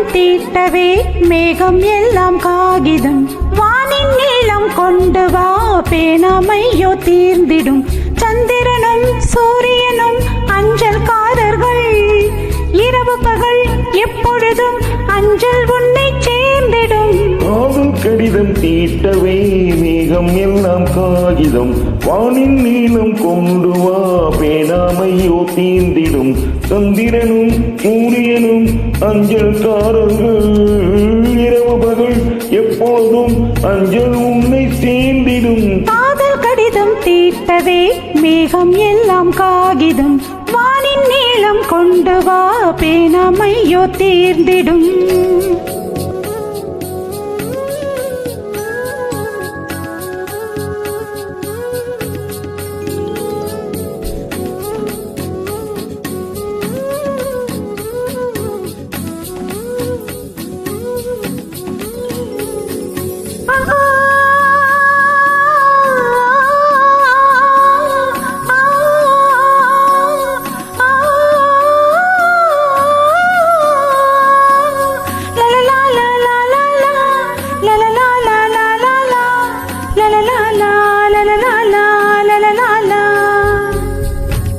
கடிதம் தீட்டவே மேகம் எல்லாம் காகிதம் வானின் நீளம் கொண்டு வா பேனாமையோ தீர்ந்திடும் சந்திரனும் சூரியனும் அஞ்சல்காரர்கள் இரவு பகல் எப்பொழுதும் அஞ்சல் உன்னை சேர்ந்திடும் காதல் கடிதம் தீட்டவே மேகம் எல்லாம் காகிதம் வானின் நீளம் கொண்டு வா பேனாமையோ தீர்ந்திடும் சந்திரனும் சூரியனும் அஞ்சல்காரர்கள் இரவு பகல் எப்போதும் அஞ்சல் உன்னை சேர்ந்திடும் காதல் கடிதம் தீட்டவே மேகம் எல்லாம் காகிதம் வானின் நீளம் கொண்டு வா பேனாமையோ தீர்ந்திடும்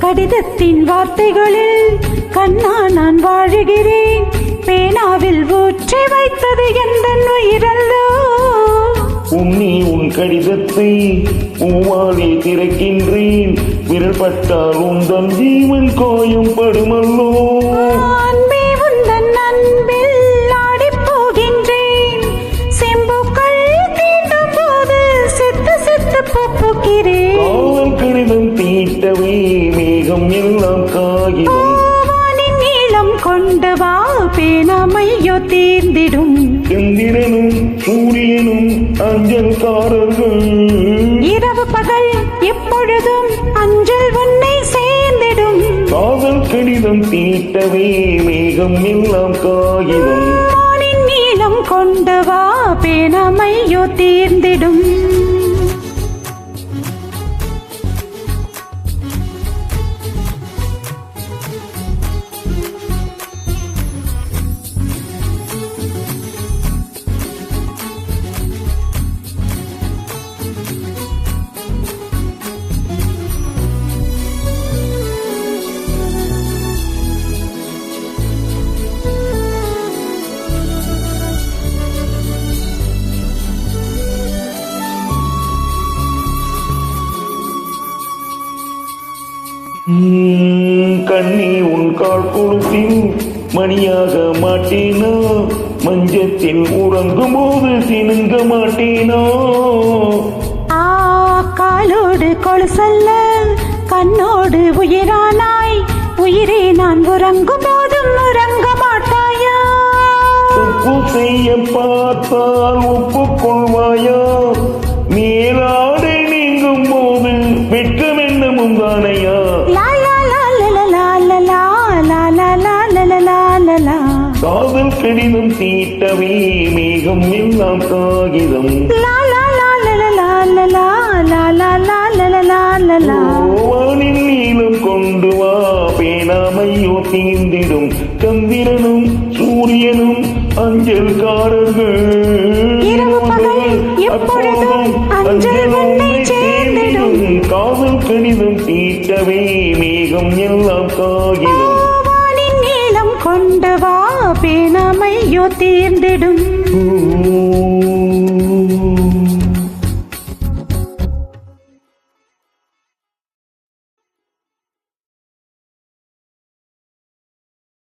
கடிதத்தின் வார்த்தைகளில் கண்ணா நான் வாழுகிறேன் பேனாவில் ஊற்றி வைத்தது எந்த உயிரல்லோ உன்னி உன் கடிதத்தை பூவாலே திறக்கின்றேன் விரல் பட்டால் உந்தன் ஜீவன் காயம் படுமல்லோ அன்பே உந்தன் அன்பில் ஆடிப் போகின்றேன் செம்புக்கள் தீண்டும் போது செத்து செத்து பூக்கிறேன் காதல் கடிதம் தீட்டவே மேகம் எல்லாம் காகிதம் வானின் நீளம் கொண்டு வா பேனாமையோ தீர்ந்திடும் சந்திரனும் சூரியனும் அஞ்சல்காரர்கள் இரவு பகல் எப்பொழுதும் அஞ்சல் உன்னை சேர்ந்திடும் காதல் கடிதம் தீட்டவே மேகம் எல்லாம் காகிதம் வானின் நீளம் கொண்டு வா பேனாமையோ தீர்ந்திடும் கண்ணி உன் கால் கொழுத்தில் மணியாக மாட்டேனா மஞ்சத்தில் உறங்கும் போது சினுங்க மாட்டேனா காலோடு கொலுசல்ல கண்ணோடு உயிரானாய் உயிரே நான் உறங்கும் போதும் உறங்க மாட்டாயா உப்பு செய்ய பார்த்தால் ஒப்புக்கொள்வாயா மேலாடை நீங்கும் போது வெட்கம் என்ன முந்தானையா காதல் கடிதம் தீட்டவே மேகம் எல்லாம் காகிதம் வானின் நீளம் கொண்டு வா பேனாமையோ தீர்ந்திடும் சந்திரனும் சூரியனும் அஞ்சல்காரர்கள் எப்பொழுதும் அஞ்சல் உன்னை சேர்ந்திடும் காதல் கடிதம் தீட்டவே மேகம் எல்லாம் காகிதம் வானின் நீளம் கொண்டு வா பேனாமையோ தீர்ந்திடும்